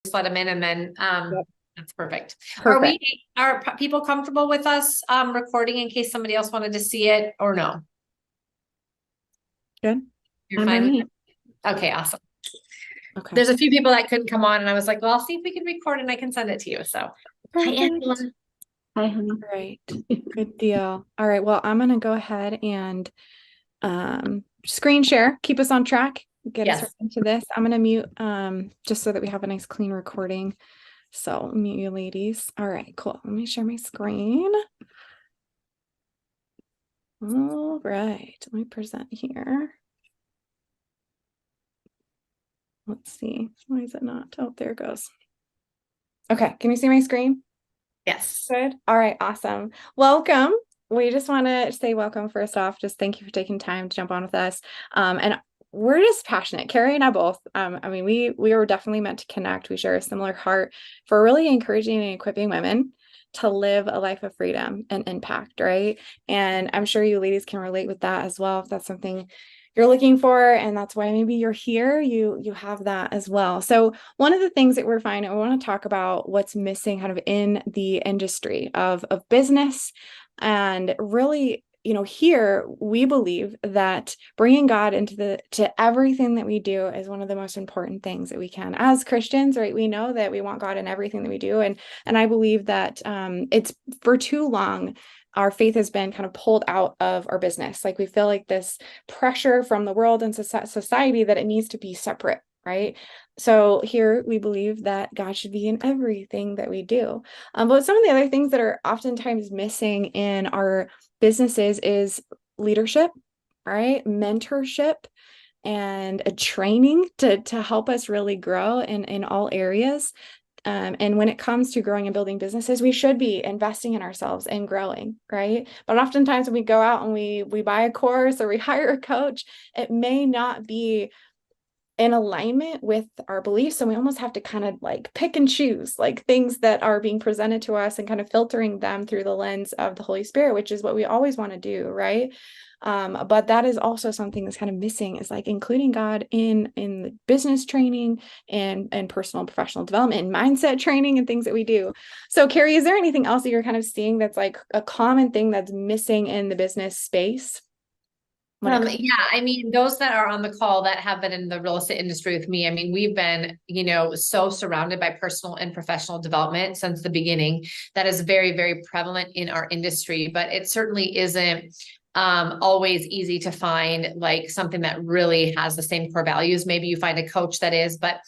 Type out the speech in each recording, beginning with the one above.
just let them in and then, Yep. that's perfect. Perfect. Are people comfortable with us, recording in case somebody else wanted to see it or no? Good. You're Fine by fine with me. it? Okay, awesome. Okay. There's a few people that couldn't come on and I was like, well, I'll see if we can record and I can send it to you. So, hi, Angela. Perfect. Hi, honey. All right. Good deal. All right. Well, I'm going to go ahead and screen share, keep us on track, get us right Yes. into this. I'm going to mute just so that we have a nice clean recording. So mute you ladies. All right, cool. Let me share my screen. All right. Let me present here. Let's see. Why is it not? Oh, there it goes. Okay. Can you see my screen? Yes. Good. All right. Awesome. Welcome. We just want to say welcome first off. Just thank you for taking time to jump on with us. And we're just passionate. Carrie and I both. I mean, we were definitely meant to connect. We share a similar heart for really encouraging and equipping women to live a life of freedom and impact, right? And I'm sure you ladies can relate with that as well if that's something you're looking for, and that's why maybe you're here, you have that as well. So one of the things that we're finding, we want to talk about what's missing kind of in the industry of business. And really, here we believe that bringing God to everything that we do is one of the most important things that we can as Christians, right? We know that we want God in everything that we do. And I believe that it's for too long our faith has been kind of pulled out of our business. Like we feel like this pressure from the world and society that it needs to be separate, right? So here we believe that God should be in everything that we do. But some of the other things that are oftentimes missing in our businesses is leadership, right? Mentorship and a training to help us really grow in all areas. And when it comes to growing and building businesses, we should be investing in ourselves and growing, right? But oftentimes when we go out and we buy a course or we hire a coach, it may not be in alignment with our beliefs. And we almost have to kind of like pick and choose like things that are being presented to us and kind of filtering them through the lens of the Holy Spirit, which is what we always want to do, right? But that is also something that's kind of missing, is like including God in the business training and personal and professional development and mindset training and things that we do. So Carrie, is there anything else that you're kind of seeing that's like a common thing that's missing in the business space? Yeah, I mean, those that are on the call that have been in the real estate industry with me, I mean, we've been, so surrounded by personal and professional development since the beginning. That is very, very prevalent in our industry, but it certainly isn't always easy to find like something that really has the same core values. Maybe you find a coach that is, but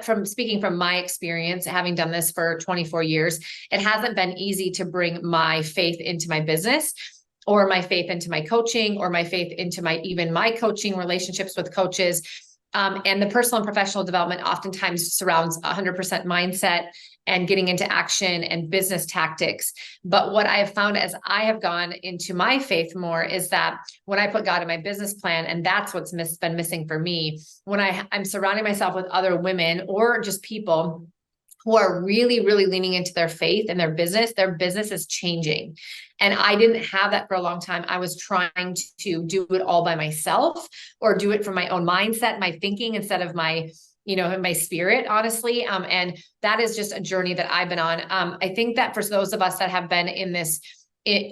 from speaking from my experience, having done this for 24 years, it hasn't been easy to bring my faith into my business, or my faith into my coaching, or my faith into even my coaching relationships with coaches. And the personal and professional development oftentimes surrounds 100% mindset and getting into action and business tactics. But what I have found as I have gone into my faith more is that when I put God in my business plan, and that's what's been missing for me, when I'm surrounding myself with other women or just people who are really, really leaning into their faith and their business is changing. And I didn't have that for a long time. I was trying to do it all by myself, or do it from my own mindset, my thinking, instead of my spirit, honestly. And that is just a journey that I've been on. I think that for those of us that have been in this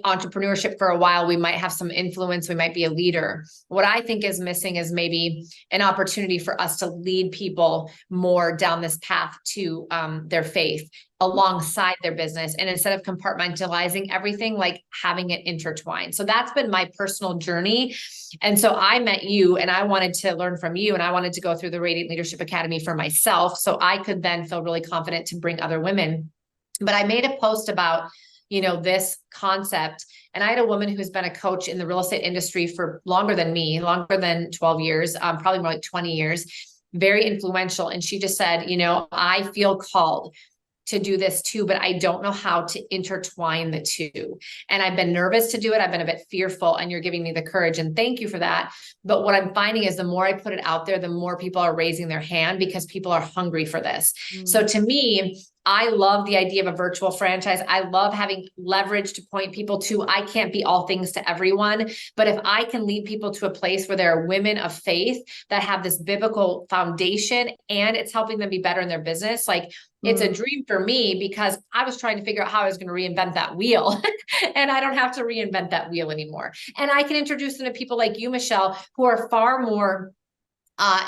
entrepreneurship for a while, we might have some influence. We might be a leader. What I think is missing is maybe an opportunity for us to lead people more down this path to their faith alongside their business. And instead of compartmentalizing everything, like having it intertwined. So that's been my personal journey. And so I met you and I wanted to learn from you, and I wanted to go through the Radiant Leadership Academy for myself, so I could then feel really confident to bring other women. But I made a post about this concept. And I had a woman who's been a coach in the real estate industry for longer than me, longer than 12 years, probably more like 20 years, very influential. And she just said, I feel called to do this too, but I don't know how to intertwine the two. And I've been nervous to do it. I've been a bit fearful, and you're giving me the courage, and thank you for that. But what I'm finding is the more I put it out there, the more people are raising their hand, because people are hungry for this. So to me, I love the idea of a virtual franchise. I love having leverage to point people to. I can't be all things to everyone, but if I can lead people to a place where there are women of faith that have this biblical foundation and it's helping them be better in their business, like it's a dream for me because I was trying to figure out how I was going to reinvent that wheel and I don't have to reinvent that wheel anymore. And I can introduce them to people like you, Michelle, who are far more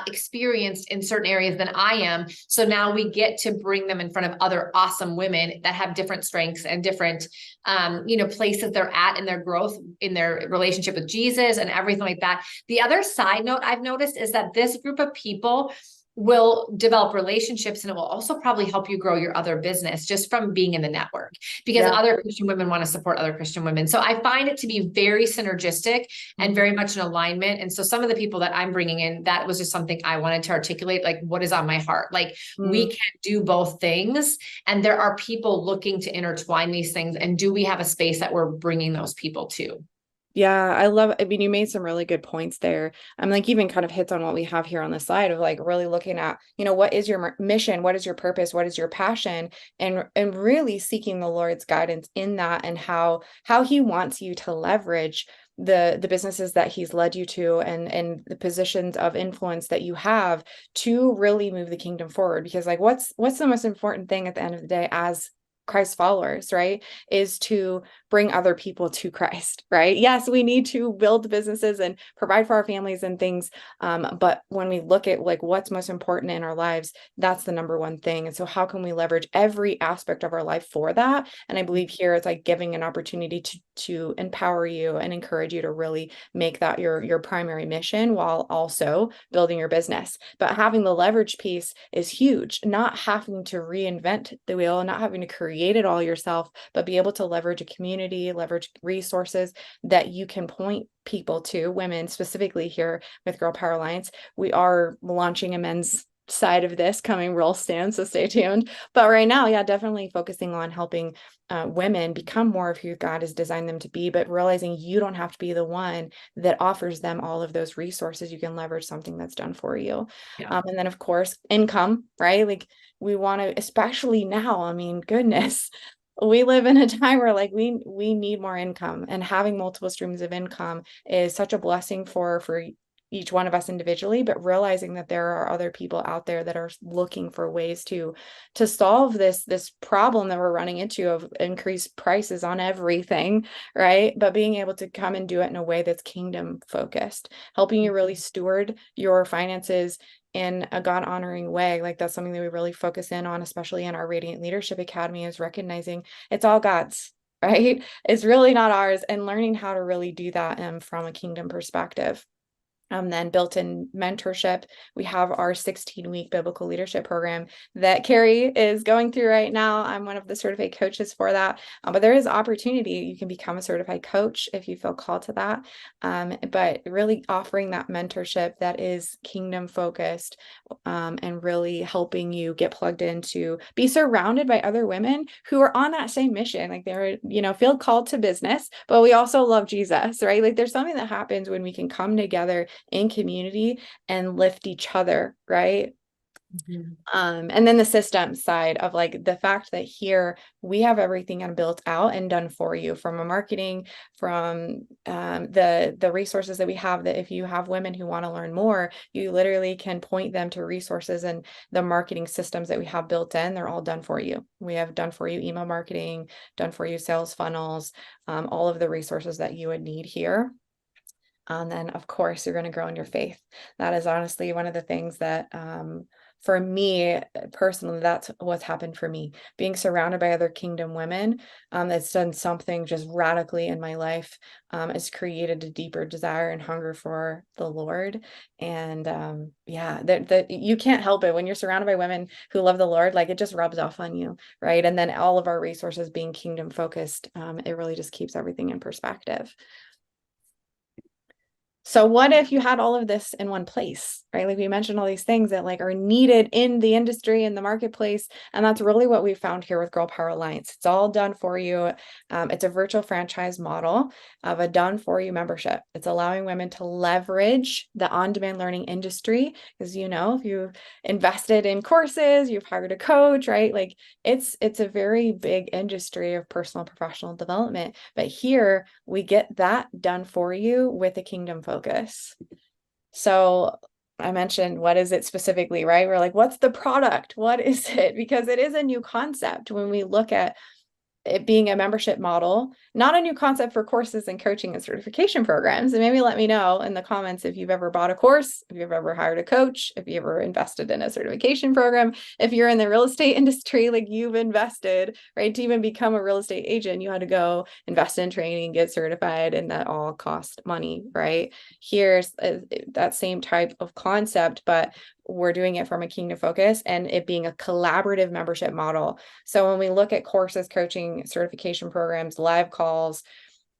experienced in certain areas than I am. So now we get to bring them in front of other awesome women that have different strengths and different, places they're at in their growth, in their relationship with Jesus and everything like that. The other side note I've noticed is that this group of people will develop relationships and it will also probably help you grow your other business just from being in the network because other Christian women want to support other Christian women. So I find it to be very synergistic and very much an alignment. And so some of the people that I'm bringing in, that was just something I wanted to articulate, like what is on my heart. Like we can do both things and there are people looking to intertwine these things. And do we have a space that we're bringing those people to? Yeah, I mean, you made some really good points there. I'm like, even kind of hits on what we have here on the slide of like really looking at, what is your mission? What is your purpose? What is your passion? And really seeking the Lord's guidance in that and how he wants you to leverage the businesses that he's led you to and the positions of influence that you have to really move the kingdom forward. Because like, what's the most important thing at the end of the day as Christ followers, right, is to bring other people to Christ, right? Yes, we need to build businesses and provide for our families and things. But when we look at like what's most important in our lives, that's the number one thing. And so how can we leverage every aspect of our life for that? And I believe here it's like giving an opportunity to empower you and encourage you to really make that your primary mission while also building your business. But having the leverage piece is huge, not having to reinvent the wheel, not having to create it all yourself, but be able to leverage a community, leverage resources that you can point people to, women specifically here with Girl Power Alliance. We are launching a men's side of this coming real soon, so stay tuned. But right now, yeah, definitely focusing on helping women become more of who God has designed them to be, but realizing you don't have to be the one that offers them all of those resources. You can leverage something that's done for you. And then of course, income, right? Like we want to, especially now, I mean, goodness, we live in a time where like we need more income, and having multiple streams of income is such a blessing for each one of us individually, but realizing that there are other people out there that are looking for ways to solve this problem that we're running into of increased prices on everything, right? But being able to come and do it in a way that's kingdom focused, helping you really steward your finances in a God honoring way. Like that's something that we really focus in on, especially in our Radiant Leadership Academy, is recognizing it's all God's, right? It's really not ours, and learning how to really do that from a kingdom perspective. Then built-in mentorship. We have our 16-week biblical leadership program that Carrie is going through right now. I'm one of the certified coaches for that. But there is opportunity. You can become a certified coach if you feel called to that. But really offering that mentorship that is kingdom focused, and really helping you get plugged into, be surrounded by other women who are on that same mission. Like they're, feel called to business, but we also love Jesus, right? Like there's something that happens when we can come together in community and lift each other, right? And then the system side of like the fact that here we have everything built out and done for you, from a marketing, from the resources that we have, that if you have women who want to learn more, you literally can point them to resources, and the marketing systems that we have built in, they're all done for you. We have done for you email marketing, done for you sales funnels, all of the resources that you would need here. And then, of course, you're going to grow in your faith. That is honestly one of the things that, for me personally, that's what's happened for me. Being surrounded by other kingdom women, that's done something just radically in my life. It's created a deeper desire and hunger for the Lord. And that you can't help it when you're surrounded by women who love the Lord. Like it just rubs off on you, right? And then all of our resources being kingdom focused, it really just keeps everything in perspective. So what if you had all of this in one place, right? Like we mentioned all these things that like are needed in the industry, in the marketplace. And that's really what we found here with Girl Power Alliance. It's all done for you. It's a virtual franchise model of a done for you membership. It's allowing women to leverage the on-demand learning industry. Because, you know, if you've invested in courses, you've hired a coach, right? Like it's a very big industry of personal professional development. But here we get that done for you with a kingdom focus. So I mentioned, what is it specifically, right? We're like, what's the product? What is it? Because it is a new concept when we look at it being a membership model, not a new concept for courses and coaching and certification programs. And maybe let me know in the comments if you've ever bought a course, if you've ever hired a coach, if you ever invested in a certification program, if you're in the real estate industry, like you've invested, right? To even become a real estate agent, you had to go invest in training, get certified, and that all cost money, right? Here's that same type of concept, but we're doing it from a kingdom focus and it being a collaborative membership model. So when we look at courses, coaching, certification programs, live calls,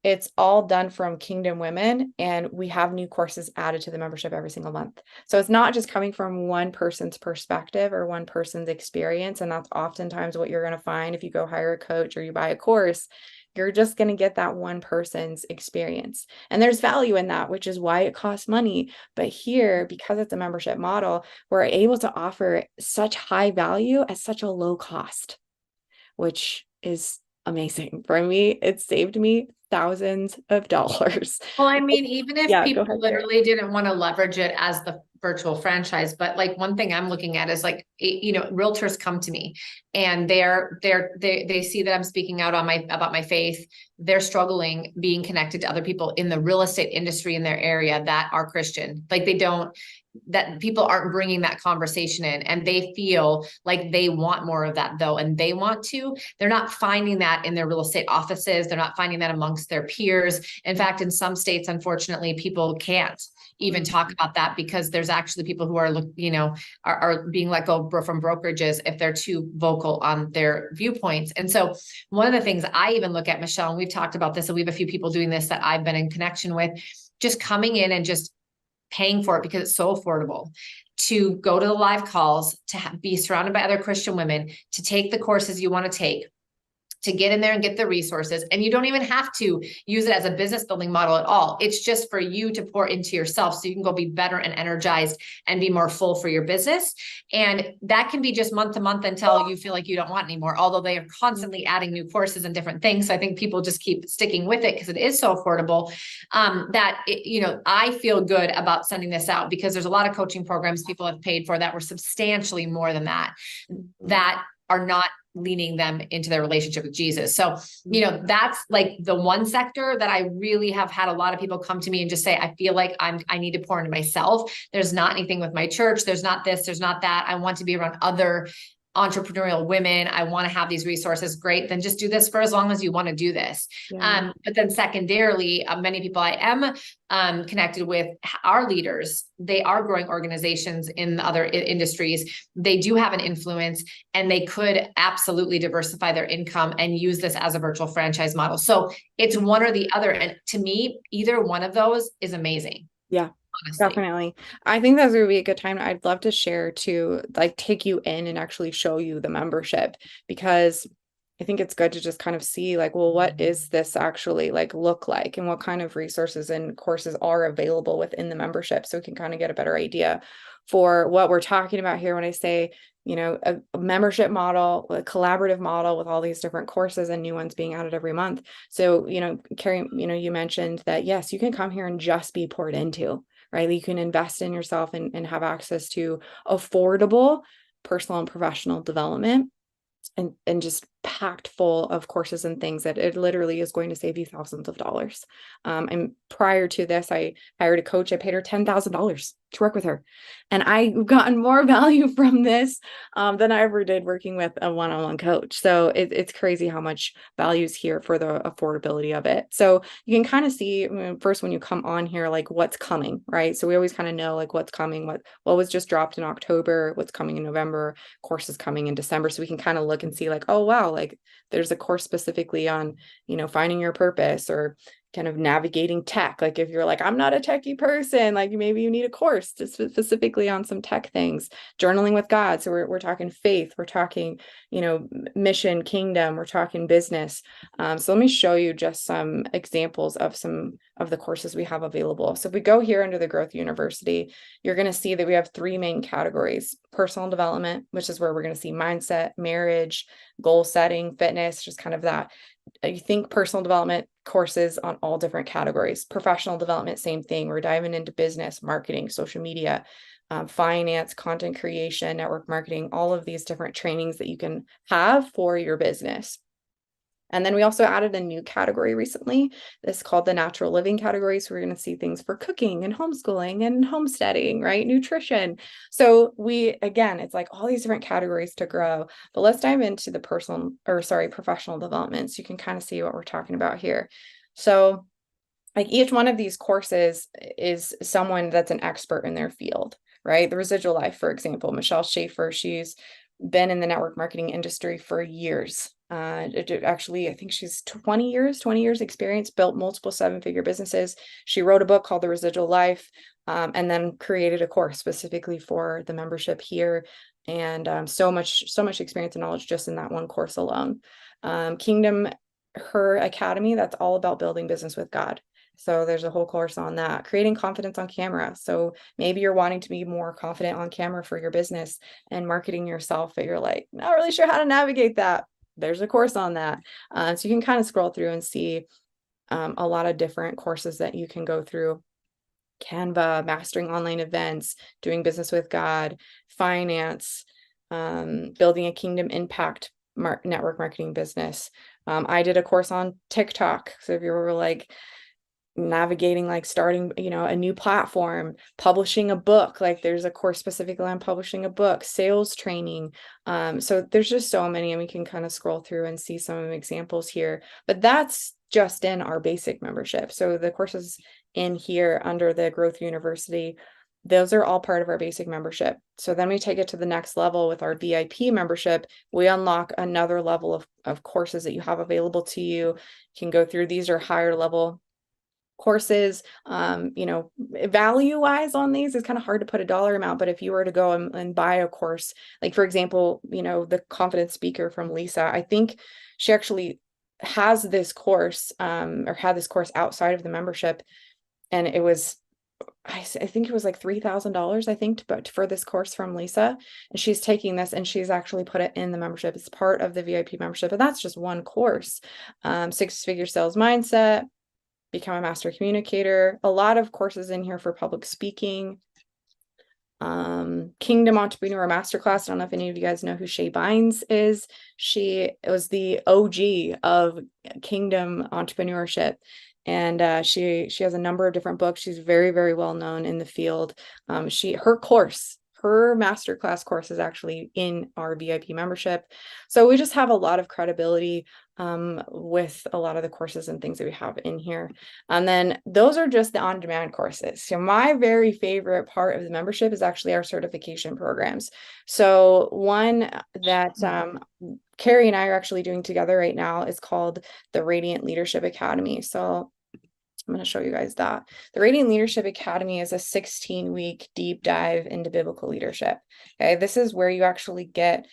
it's all done from Kingdom Women, and we have new courses added to the membership every single month. So it's not just coming from one person's perspective or one person's experience. And that's oftentimes what you're going to find if you go hire a coach or you buy a course. You're just going to get that one person's experience. And there's value in that, which is why it costs money. But here, because it's a membership model, we're able to offer such high value at such a low cost, which is amazing. For me, it saved me thousands of dollars. Well, I mean, even if Yeah, go people ahead, Sarah. literally didn't want to leverage it as the virtual franchise, but like one thing I'm looking at is like, you know, realtors come to me and they see that I'm speaking out on about my faith. They're struggling being connected to other people in the real estate industry in their area that are Christian. Like that people aren't bringing that conversation in, and they feel like they want more of that though. And they're not finding that in their real estate offices. They're not finding that amongst their peers. In fact, in some states, unfortunately, people can't even talk about that because there's actually people who are, you know, are being let go from brokerages if they're too vocal on their viewpoints. And so one of the things I even look at, Michelle, and we've talked about this, and we have a few people doing this that I've been in connection with, just coming in and just paying for it because it's so affordable, to go to the live calls, to be surrounded by other Christian women, to take the courses you want to take, to get in there and get the resources. And you don't even have to use it as a business building model at all. It's just for you to pour into yourself so you can go be better and energized and be more full for your business. And that can be just month to month until you feel like you don't want anymore, although they are constantly adding new courses and different things. So I think people just keep sticking with it because it is so affordable, you know, I feel good about sending this out because there's a lot of coaching programs people have paid for that were substantially more than that are not leaning them into their relationship with Jesus. So, you know, that's like the one sector that I really have had a lot of people come to me and just say, I feel like I need to pour into myself. There's not anything with my church. There's not this, there's not that. I want to be around other entrepreneurial women. I want to have these resources. Great. Then just do this for as long as you want to do this. Yeah. But then secondarily, many people I am connected with are leaders. They are growing organizations in other industries. They do have an influence and they could absolutely diversify their income and use this as a virtual franchise model. So it's one or the other. And to me, either one of those is amazing. Yeah. Honestly. Definitely. I think that would be a good time. I'd love to share to like take you in and actually show you the membership, because I think it's good to just kind of see like, well, what is this actually like look like, and what kind of resources and courses are available within the membership, so we can kind of get a better idea for what we're talking about here when I say, you know, a membership model, a collaborative model with all these different courses and new ones being added every month. So, you know, Carrie, you know, you mentioned that, yes, you can come here and just be poured into, right? You can invest in yourself and have access to affordable personal and professional development, and just packed full of courses and things that it literally is going to save you thousands of dollars. And prior to this, I hired a coach. I paid her $10,000 to work with her. And I've gotten more value from this than I ever did working with a one-on-one coach. So it's crazy how much value is here for the affordability of it. So you can kind of see first when you come on here, like what's coming, right? So we always kind of know like what's coming, what was just dropped in October, what's coming in November, courses coming in December. So we can kind of look and see like, oh, wow, like there's a course specifically on, you know, finding your purpose, or kind of navigating tech. Like if you're like, I'm not a techie person, like maybe you need a course specifically on some tech things. Journaling with God. So we're talking faith, we're talking, mission, kingdom, we're talking business. So let me show you just some examples of some of the courses we have available. So if we go here under the Growth University, you're going to see that we have 3 main categories: personal development, which is where we're going to see mindset, marriage, goal setting, fitness, just kind of that. You think personal development courses on all different categories. Professional development, same thing. We're diving into business, marketing, social media, finance, content creation, network marketing, all of these different trainings that you can have for your business. And then we also added a new category recently. This is called the natural living category. So we're going to see things for cooking and homeschooling and homesteading, right? Nutrition. So again, it's like all these different categories to grow, but let's dive into the professional development. So you can kind of see what we're talking about here. So like each one of these courses is someone that's an expert in their field, right? The Residual Life, for example, Michelle Schaefer, she's been in the network marketing industry for years. Actually, I think she's 20 years experience, built multiple 7-figure businesses. She wrote a book called The Residual Life, and then created a course specifically for the membership here. And so much experience and knowledge just in that one course alone. Kingdom, her academy, that's all about building business with God. So there's a whole course on that. Creating confidence on camera. So maybe you're wanting to be more confident on camera for your business and marketing yourself, but you're like, not really sure how to navigate that. There's a course on that. So you can kind of scroll through and see a lot of different courses that you can go through. Canva, mastering online events, doing business with God, finance, building a kingdom impact network marketing business. I did a course on TikTok. So if you were like navigating, like starting, a new platform, publishing a book, like there's a course specifically on publishing a book, sales training. So there's just so many, and we can kind of scroll through and see some of the examples here, but that's just in our basic membership. So the courses in here under the Growth University, those are all part of our basic membership. So then we take it to the next level with our VIP membership. We unlock another level of courses that you have available to you. You can go through. These are higher level courses. Value wise on these is kind of hard to put a dollar amount, but if you were to go and buy a course, like for example, the confidence speaker from Lisa, I think she actually has this course, or had this course outside of the membership, and it was, I think it was like $3,000, I think, but for this course from Lisa, and she's taking this and she's actually put it in the membership. It's part of the VIP membership, and that's just one course. 6-figure sales mindset, become a master communicator, a lot of courses in here for public speaking. Kingdom Entrepreneur Masterclass. I don't know if any of you guys know who Shay Bynes is. She was the OG of Kingdom Entrepreneurship. And she has a number of different books. She's very, very well known in the field. Her masterclass course is actually in our VIP membership. So we just have a lot of credibility with a lot of the courses and things that we have in here. And then those are just the on-demand courses. So my very favorite part of the membership is actually our certification programs. So one that Carrie and I are actually doing together right now is called the Radiant Leadership Academy. So I'm going to show you guys that. The Radiant Leadership Academy is a 16-week deep dive into biblical leadership. Okay, this is where you actually get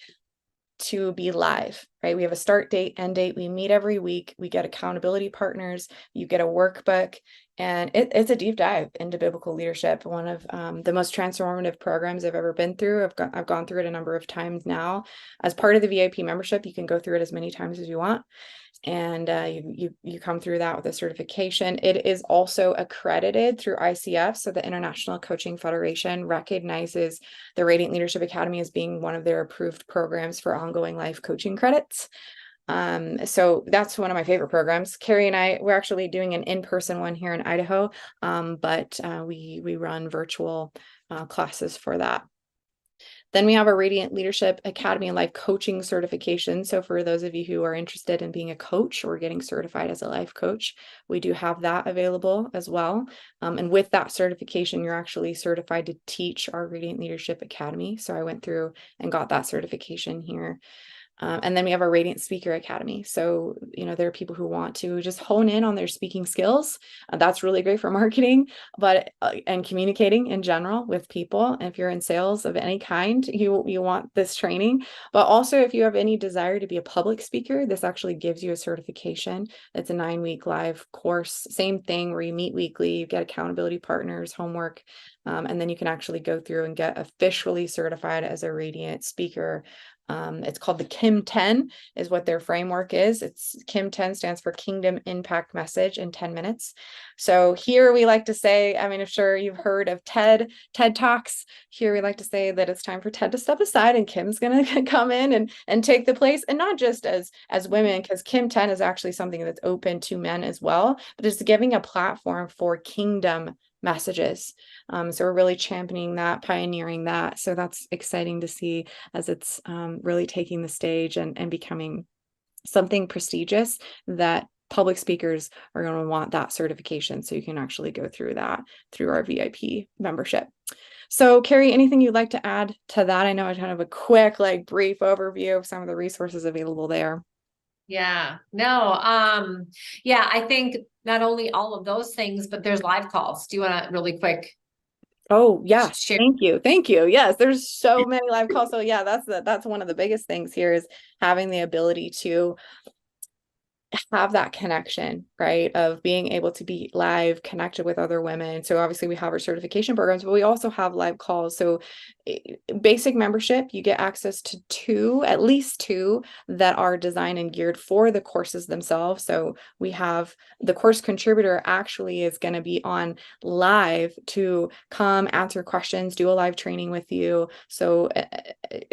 to be live, right? We have a start date, end date. We meet every week. We get accountability partners. You get a workbook, and it's a deep dive into biblical leadership. One of the most transformative programs I've ever been through. I've gone through it a number of times now. As part of the VIP membership, you can go through it as many times as you want. And you come through that with a certification. It is also accredited through ICF. So the International Coaching Federation recognizes the Radiant Leadership Academy as being one of their approved programs for ongoing life coaching credits. So that's one of my favorite programs. Carrie and we're actually doing an in-person one here in Idaho, but we run virtual classes for that. Then we have a Radiant Leadership Academy and Life Coaching certification. So for those of you who are interested in being a coach or getting certified as a life coach, we do have that available as well. And with that certification, you're actually certified to teach our Radiant Leadership Academy. So I went through and got that certification here. And then we have our Radiant Speaker Academy. So, there are people who want to just hone in on their speaking skills. That's really great for marketing, but and communicating in general with people. And if you're in sales of any kind, you want this training. But also, if you have any desire to be a public speaker, this actually gives you a certification. It's a 9-week live course. Same thing where you meet weekly, you get accountability partners, homework, and then you can actually go through and get officially certified as a Radiant speaker. It's called the Kim 10 is what their framework is. It's Kim 10 stands for Kingdom Impact Message in 10 minutes. So here we like to say, I mean, I'm sure you've heard of TED Talks. Here we like to say that it's time for TED to step aside and Kim's going to come in and take the place, and not just as women, because Kim 10 is actually something that's open to men as well, but it's giving a platform for kingdom messages. So we're really championing that, pioneering that. So that's exciting to see as it's really taking the stage and becoming something prestigious that public speakers are going to want that certification. So you can actually go through that through our VIP membership. So Carrie, anything you'd like to add to that? I know I kind of a quick, brief overview of some of the resources available there. Yeah, no, yeah, I think not only all of those things, but there's live calls. Do you want to really quick? Oh yeah, Share? thank you. Yes, there's so many live calls. So yeah, that's one of the biggest things here is having the ability to have that connection, right? Of being able to be live connected with other women. So obviously we have our certification programs, but we also have live calls. So basic membership, you get access to at least 2 that are designed and geared for the courses themselves. So we have the course contributor actually is going to be on live to come answer questions, do a live training with you. So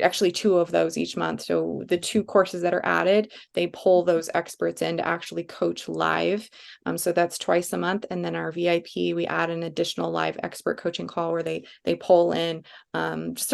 actually 2 of those each month. So the 2 courses that are added, they pull those experts in to actually coach live. So that's twice a month. And then our VIP, we add an additional live expert coaching call where they pull in just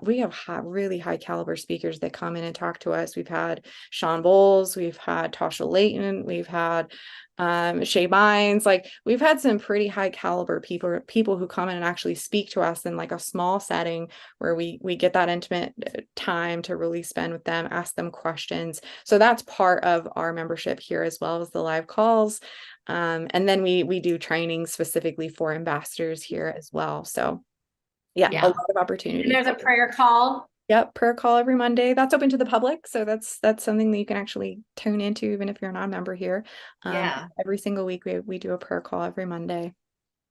we have really high caliber speakers that come in and talk to us. We've had Sean Bowles, we've had Tasha Layton, we've had Shay Bynes. We've had some pretty high caliber people who come in and actually speak to us in a small setting where we get that intimate time to really spend with them, ask them questions. So that's part of our membership here, as well as the live calls. And then we do training specifically for ambassadors here as well. So yeah, a lot of opportunity. And there's a prayer call. Yep, prayer call every Monday. That's open to the public. So that's something that you can actually tune into even if you're not a member here. Every single week we do a prayer call every Monday.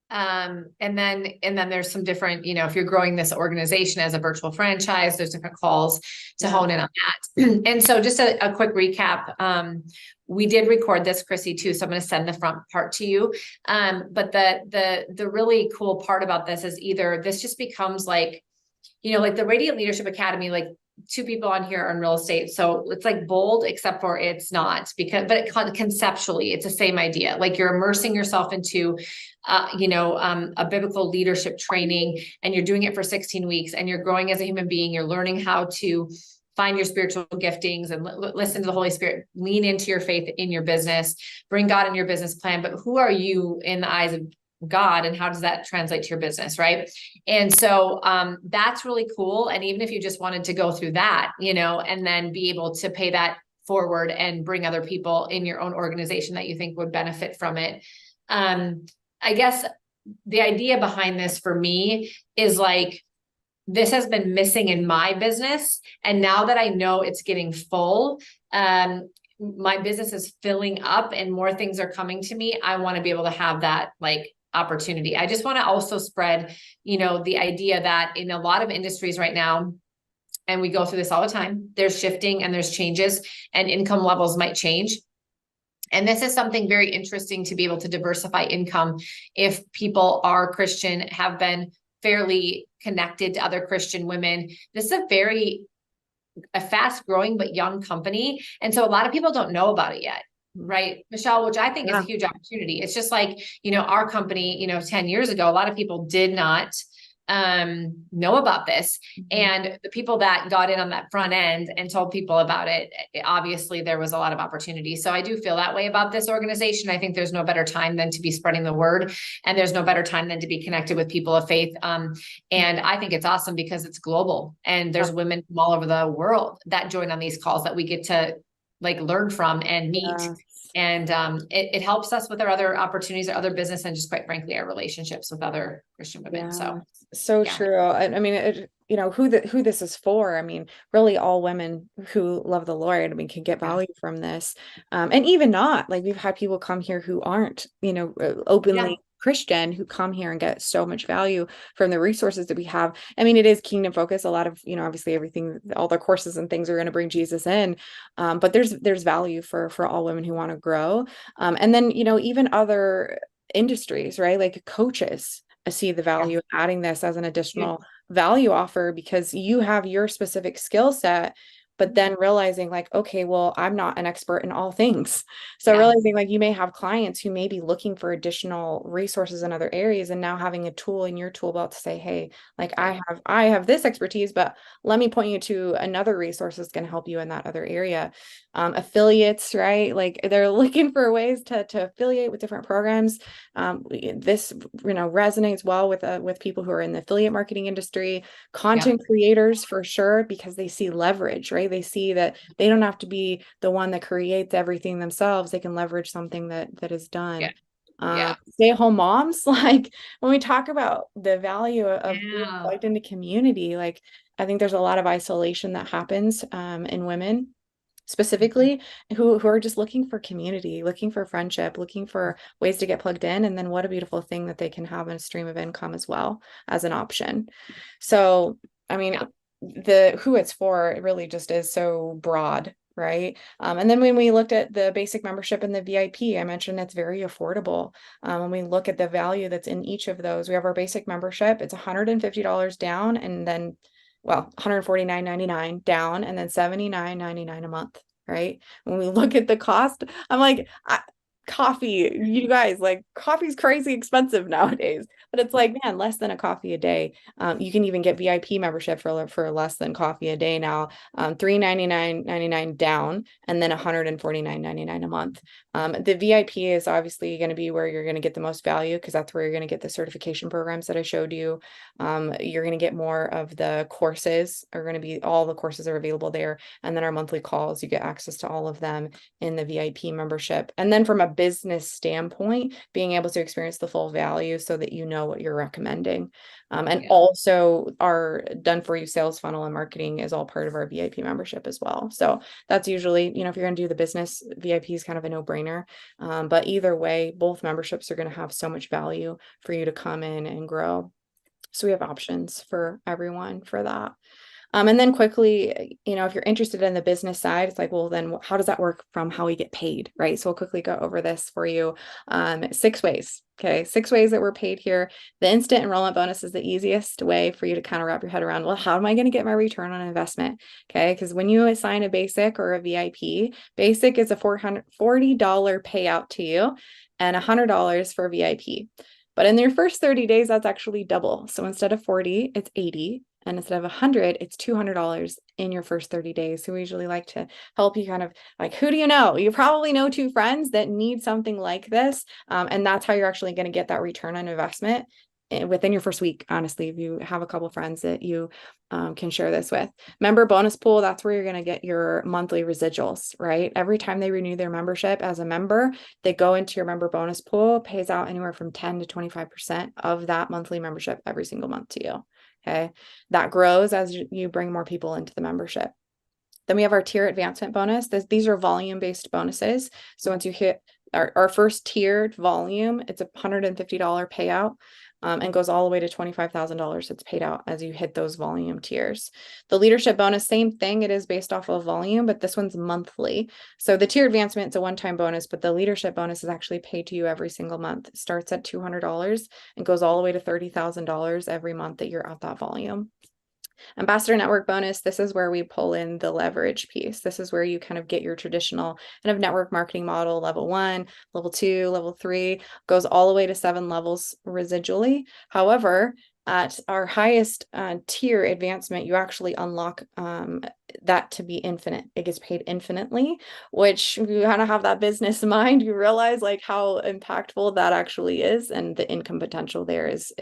And then there's some different, if you're growing this organization as a virtual franchise, there's different calls to hone in on that. And so just a quick recap. We did record this, Chrissy, too, so I'm going to send the front part to you. But the really cool part about this is either this just becomes like the Radiant Leadership Academy, 2 people on here are in real estate. So it's bold, except for it's not, but conceptually, it's the same idea. You're immersing yourself into, a biblical leadership training, and you're doing it for 16 weeks, and you're growing as a human being. You're learning how to find your spiritual giftings and listen to the Holy Spirit, lean into your faith in your business, bring God in your business plan. But who are you in the eyes of God, and how does that translate to your business? Right. And so, that's really cool. And even if you just wanted to go through that, and then be able to pay that forward and bring other people in your own organization that you think would benefit from it. I guess the idea behind this for me is this has been missing in my business. And now that I know it's getting full, my business is filling up and more things are coming to me. I want to be able to have that opportunity. I just want to also spread, the idea that in a lot of industries right now, and we go through this all the time, there's shifting and there's changes, and income levels might change. And this is something very interesting to be able to diversify income. If people are Christian, have been fairly connected to other Christian women, this is a fast growing, but young company. And so a lot of people don't know about it yet. Right, Michelle, which I think is a huge opportunity. It's just our company, 10 years ago, a lot of people did not know about this. Mhm. And the people that got in on that front end and told people about it, obviously there was a lot of opportunity. So I do feel that way about this organization. I think there's no better time than to be spreading the word, and there's no better time than to be connected with people of faith. And I think it's awesome because it's global, and there's women from all over the world that join on these calls that we get to like learn from and meet. Yeah. And it helps us with our other opportunities, our other business, and just quite frankly, our relationships with other Christian women. Yeah, So so yeah. true. I mean, who this is for. I mean, really all women who love the Lord, I mean, can get Yeah. value from this. And even not, like we've had people come here who aren't, openly Yeah. Christian, who come here and get so much value from the resources that we have. I mean, it is kingdom focus. A lot of, obviously everything, all the courses and things are going to bring Jesus in. But there's value for all women who want to grow. And then, even other industries, right? Like coaches see the Yeah. value of adding this as an Huge. additional value offer because you have your specific skill set, but then realizing like, okay, well, I'm not an expert in all things. So Yeah. realizing like you may have clients who may be looking for additional resources in other areas, and now having a tool in your tool belt to say, hey, like Right. I have this expertise, but let me point you to another resource that's going to help you in that other area. Affiliates, right? Like they're looking for ways to affiliate with different programs. This resonates well with people who are in the affiliate marketing industry, content creators for sure, because they see leverage, right? They see that they don't have to be the one that creates everything themselves. They can leverage something that is done. Yeah. Yeah. Stay-at-home moms, like when we talk about the value of being Yeah. plugged into community, like I think there's a lot of isolation that happens in women specifically who are just looking for community, looking for friendship, looking for ways to get plugged in. And then what a beautiful thing that they can have a stream of income as well as an option. So, I mean, Yeah. the who it's for, it really just is so broad. Right. And then when we looked at the basic membership and the VIP, I mentioned it's very affordable. When we look at the value that's in each of those, we have our basic membership, it's $150 down, and then $149.99 down, and then $79.99 a month, right? When we look at the cost, I'm like, coffee, you guys, like coffee's crazy expensive nowadays, but it's like, man, less than a coffee a day. You can even get VIP membership for less than coffee a day now. $399.99 down, and then $149.99 a month. The VIP is obviously going to be where you're going to get the most value, because that's where you're going to get the certification programs that I showed you. You're going to get more of the courses all the courses are available there. And then our monthly calls, you get access to all of them in the VIP membership. And then from a business standpoint, being able to experience the full value so that you know what you're recommending. And also our done for you sales funnel and marketing is all part of our VIP membership as well. So that's usually, if you're going to do the business, VIP is kind of a no-brainer. But either way, both memberships are going to have so much value for you to come in and grow. So we have options for everyone for that. And then quickly, if you're interested in the business side, it's like, well, then how does that work from how we get paid, right? So we'll quickly go over this for you. 6 ways. Okay, 6 ways that we're paid here. The instant enrollment bonus is the easiest way for you to kind of wrap your head around, well, how am I going to get my return on investment? Okay, because when you assign a basic or a VIP, basic is a $40 payout to you and $100 for VIP. But in your first 30 days, that's actually double. So instead of 40, it's 80. And instead of 100, it's $200 in your first 30 days. So we usually like to help you kind of like, who do you know? You probably know 2 friends that need something like this. And that's how you're actually going to get that return on investment within your first week. Honestly, if you have a couple friends that you can share this with. Member bonus pool, that's where you're going to get your monthly residuals, right? Every time they renew their membership as a member, they go into your member bonus pool, pays out anywhere from 10 to 25% of that monthly membership every single month to you. Okay. That grows as you bring more people into the membership. Then we have our tier advancement bonus. These are volume-based bonuses. So once you hit our first tiered volume, it's a $150 payout. And goes all the way to $25,000 that's paid out as you hit those volume tiers. The leadership bonus, same thing. It is based off of volume, but this one's monthly. So the tier advancement is a one-time bonus, but the leadership bonus is actually paid to you every single month. It starts at $200 and goes all the way to $30,000 every month that you're at that volume. Ambassador network bonus, this is where we pull in the leverage piece. This is where you kind of get your traditional kind of network marketing model, level 1, level 2, level 3, goes all the way to 7 levels residually. However, at our highest tier advancement, you actually unlock that to be infinite. It gets paid infinitely, which you kind of have that business mind, you realize like how impactful that actually is, and the income potential there is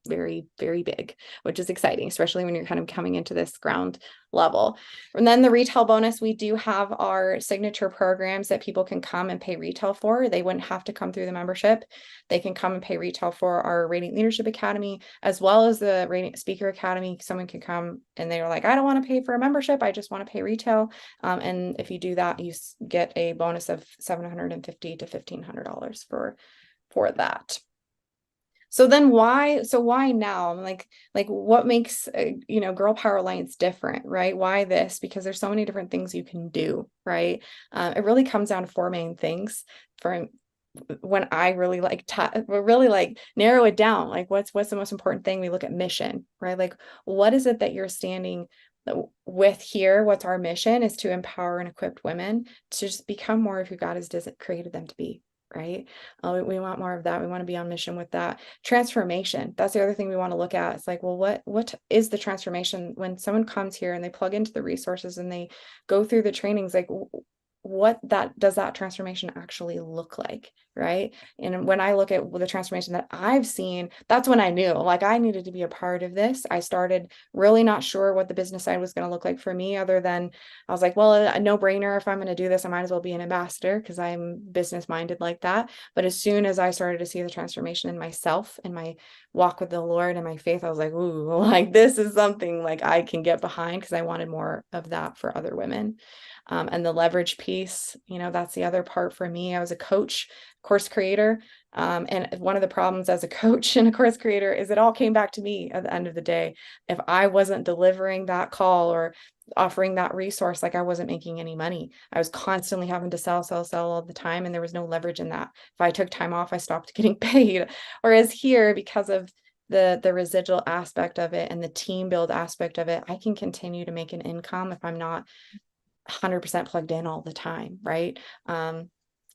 very, very big, which is exciting, especially when you're kind of coming into this ground level. And then the retail bonus, we do have our signature programs that people can come and pay retail for. They wouldn't have to come through the membership. They can come and pay retail for our Radiant Leadership Academy, as well as the Radiant Speaker Academy. Someone can come and they're like, I don't want to pay for a membership, I just want to pay retail. And if you do that, you get a bonus of $750 to $1,500 for that. So then why now? I'm like what makes Girl Power Alliance different, right? Why this? Because there's so many different things you can do, right? It really comes down to four main things. For when I really narrow it down, like what's the most important thing? We look at mission, right? Like what is it that you're standing with here? What's our mission? Is to empower and equip women to just become more of who God has created them to be. Right? We want more of that. We want to be on mission with that. Transformation. That's the other thing we want to look at. It's like, well, what is the transformation when someone comes here and they plug into the resources and they go through the trainings? Like, what does that transformation actually look like, right? And when I look at the transformation that I've seen, that's when I knew like I needed to be a part of this. I started really not sure what the business side was going to look like for me, other than I was like, well, a no-brainer. If I'm going to do this, I might as well be an ambassador because I'm business minded like that. But as soon as I started to see the transformation in myself and my walk with the Lord and my faith, I was like, ooh, like this is something like I can get behind, because I wanted more of that for other women. And the leverage piece, that's the other part for me. I was a coach, course creator. And one of the problems as a coach and a course creator is it all came back to me at the end of the day. If I wasn't delivering that call or offering that resource, like I wasn't making any money. I was constantly having to sell all the time, and there was no leverage in that. If I took time off, I stopped getting paid. Whereas here, because of the residual aspect of it and the team build aspect of it, I can continue to make an income if I'm not 100% plugged in all the time, right?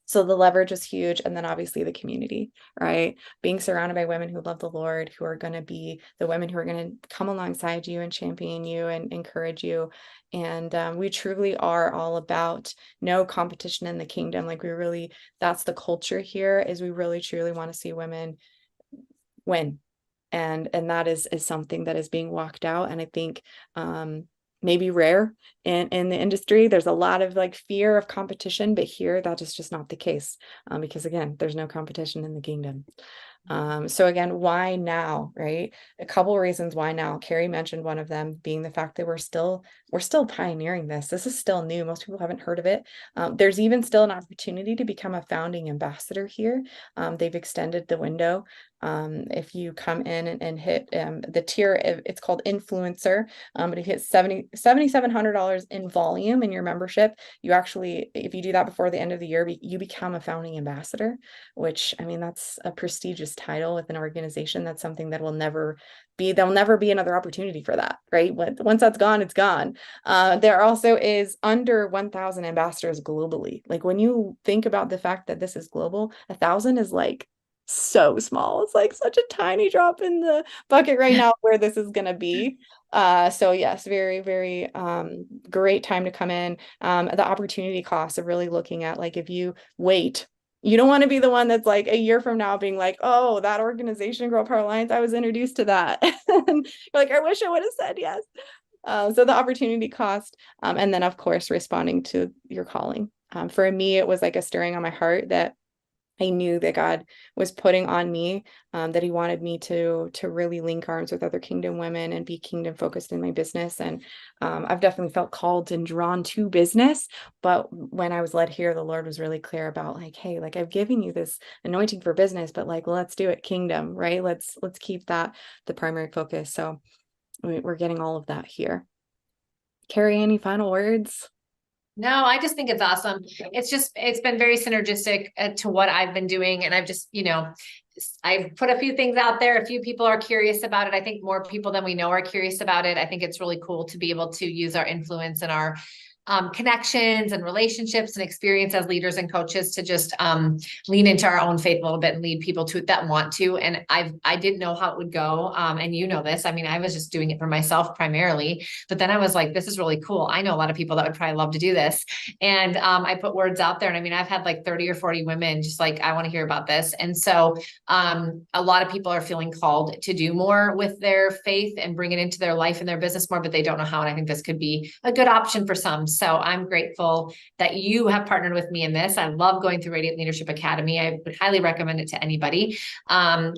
So the leverage is huge. And then obviously the community, right? Being surrounded by women who love the Lord, who are going to be the women who are going to come alongside you and champion you and encourage you. And we truly are all about no competition in the kingdom. Like that's the culture here, is we really truly want to see women win. And that is something that is being walked out. And I think maybe rare in the industry. There's a lot of like fear of competition, but here that is just not the case, because again, there's no competition in the kingdom. So again, why now, right? A couple of reasons why now. Carrie mentioned one of them being the fact that we're still pioneering this. This is still new. Most people haven't heard of it. There's even still an opportunity to become a founding ambassador here. They've extended the window. If you come in and hit the tier, it's called influencer, but if you hit $7,700 in volume in your membership, you actually, if you do that before the end of the year, you become a founding ambassador, which, I mean, that's a prestigious title with an organization. That's something that there'll never be another opportunity for that, right? Once that's gone, it's gone. There also is under 1,000 ambassadors globally. Like when you think about the fact that this is global, 1,000 is like so small. It's like such a tiny drop in the bucket right now where this is going to be. So yes, very, very great time to come in. The opportunity cost of really looking at, like, if you wait, you don't want to be the one that's like a year from now being like, oh, that organization, Girl Power Alliance, I was introduced to that. And you're like, I wish I would have said yes. So the opportunity cost, and then of course responding to your calling. For me, it was like a stirring on my heart that I knew that God was putting on me, that he wanted me to really link arms with other kingdom women and be kingdom focused in my business. And I've definitely felt called and drawn to business. But when I was led here, the Lord was really clear about like, hey, like I've given you this anointing for business, but like, let's do it kingdom, right? Let's keep that the primary focus. So we're getting all of that here. Carrie, any final words? No, I just think it's awesome. It's been very synergistic to what I've been doing. And I've just, I've put a few things out there. A few people are curious about it. I think more people than we know are curious about it. I think it's really cool to be able to use our influence and our connections and relationships and experience as leaders and coaches to just lean into our own faith a little bit and lead people to that want to. And I didn't know how it would go. And you know this, I mean, I was just doing it for myself primarily, but then I was like, this is really cool. I know a lot of people that would probably love to do this. And I put words out there, and I mean, I've had like 30 or 40 women just like, I want to hear about this. And so a lot of people are feeling called to do more with their faith and bring it into their life and their business more, but they don't know how. And I think this could be a good option for some. So I'm grateful that you have partnered with me in this. I love going through Radiant Leadership Academy. I would highly recommend it to anybody. And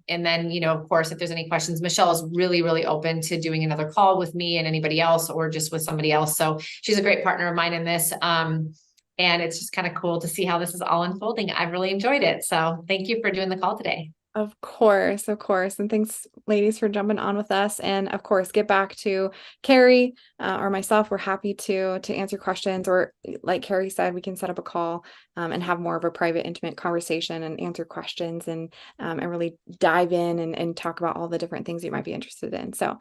then, you know, of course, if there's any questions, Michelle is really, really open to doing another call with me and anybody else, or just with somebody else. So she's a great partner of mine in this. And it's just kind of cool to see how this is all unfolding. I've really enjoyed it. So thank you for doing the call today. Of course, of course. And thanks, ladies, for jumping on with us. And of course, get back to Carrie or myself. We're happy to answer questions, or like Carrie said, we can set up a call and have more of a private, intimate conversation and answer questions and really dive in and talk about all the different things you might be interested in. So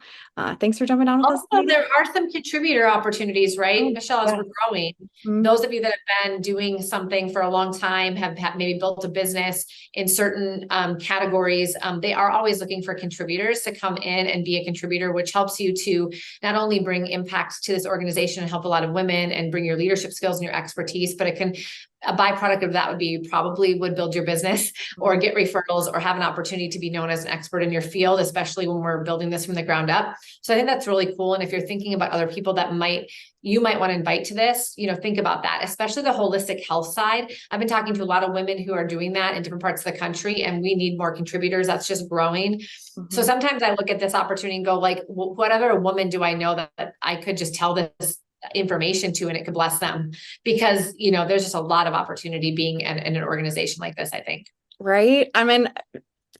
thanks for jumping on with us. Also, there are some contributor opportunities, right, Michelle, as we're growing. Those of you that have been doing something for a long time, have maybe built a business in certain categories, they are always looking for contributors to come in and be a contributor, which helps you to not only bring impact to this organization and help a lot of women and bring your leadership skills and your expertise, but it can, a byproduct of that would be you probably would build your business or get referrals or have an opportunity to be known as an expert in your field, especially when we're building this from the ground up. So I think that's really cool. And if you're thinking about other people that you might want to invite to this, you know, think about that, especially the holistic health side. I've been talking to a lot of women who are doing that in different parts of the country, and we need more contributors. That's just growing. So sometimes I look at this opportunity and go like, what other woman do I know that I could just tell this information to, and it could bless them, because, you know, there's just a lot of opportunity being in an organization like this, I think. Right. I mean,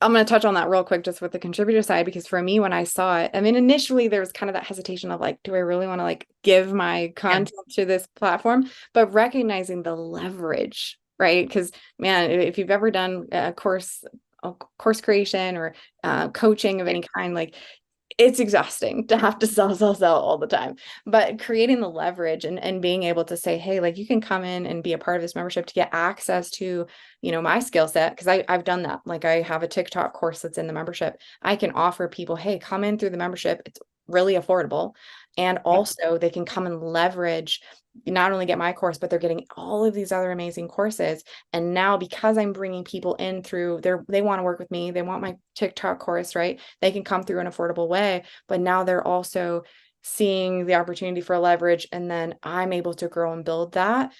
I'm going to touch on that real quick, just with the contributor side, because for me, when I saw it, I mean, initially there was kind of that hesitation of like, do I really want to like give my content to this platform? But recognizing the leverage, right? Because man, if you've ever done a course creation or coaching of any kind, like it's exhausting to have to sell all the time, but creating the leverage and being able to say, hey, like you can come in and be a part of this membership to get access to, you know, my skill set. Cause I've done that. Like I have a TikTok course that's in the membership. I can offer people, hey, come in through the membership. It's really affordable. And also they can come and leverage, not only get my course, but they're getting all of these other amazing courses. And now because I'm bringing people in through they want to work with me, they want my TikTok course, right? They can come through an affordable way, but now they're also seeing the opportunity for leverage. And then I'm able to grow and build that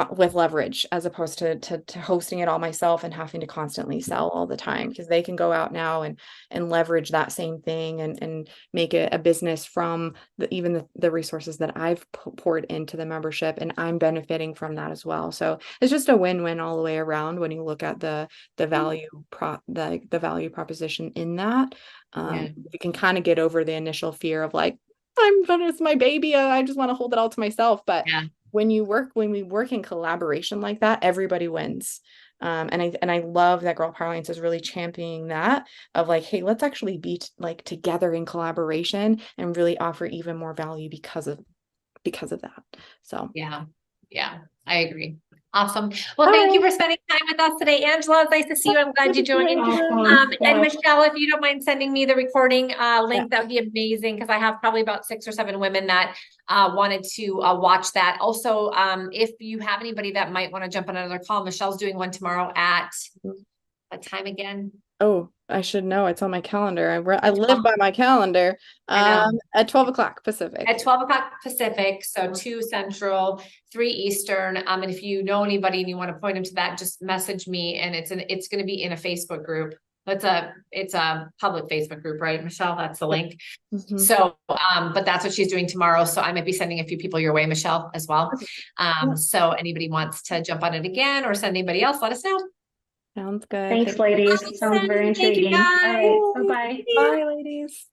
with leverage, as opposed to hosting it all myself and having to constantly sell all the time, because they can go out now and leverage that same thing and make it a business from even the resources that I've poured into the membership, and I'm benefiting from that as well. So it's just a win-win all the way around when you look at the value the value proposition in that. You can kind of get over the initial fear of like, it's my baby, I just want to hold it all to myself. But when we work in collaboration like that, everybody wins. And I love that Girl Power Alliance is really championing that, of like, hey, let's actually be like together in collaboration and really offer even more value because of that. So yeah, I agree. Awesome. Well, thank you for spending time with us today, Angela. It's nice to see you. I'm glad you joined. And Michelle, if you don't mind sending me the recording link, that would be amazing, because I have probably about 6 or 7 women that wanted to watch that. Also, if you have anybody that might want to jump on another call, Michelle's doing one tomorrow at what time again? Oh, I should know. It's on my calendar. I live by my calendar. At 12 o'clock Pacific. At 12 o'clock Pacific, so 2 Central, 3 Eastern. And if you know anybody and you want to point them to that, just message me. And it's going to be in a Facebook group. It's a public Facebook group, right, Michelle? That's the link. So, but that's what she's doing tomorrow. So I might be sending a few people your way, Michelle, as well. So anybody wants to jump on it again or send anybody else, let us know. Sounds good. Thanks, ladies. Sounds very intriguing. All right. Bye-bye. Bye, ladies.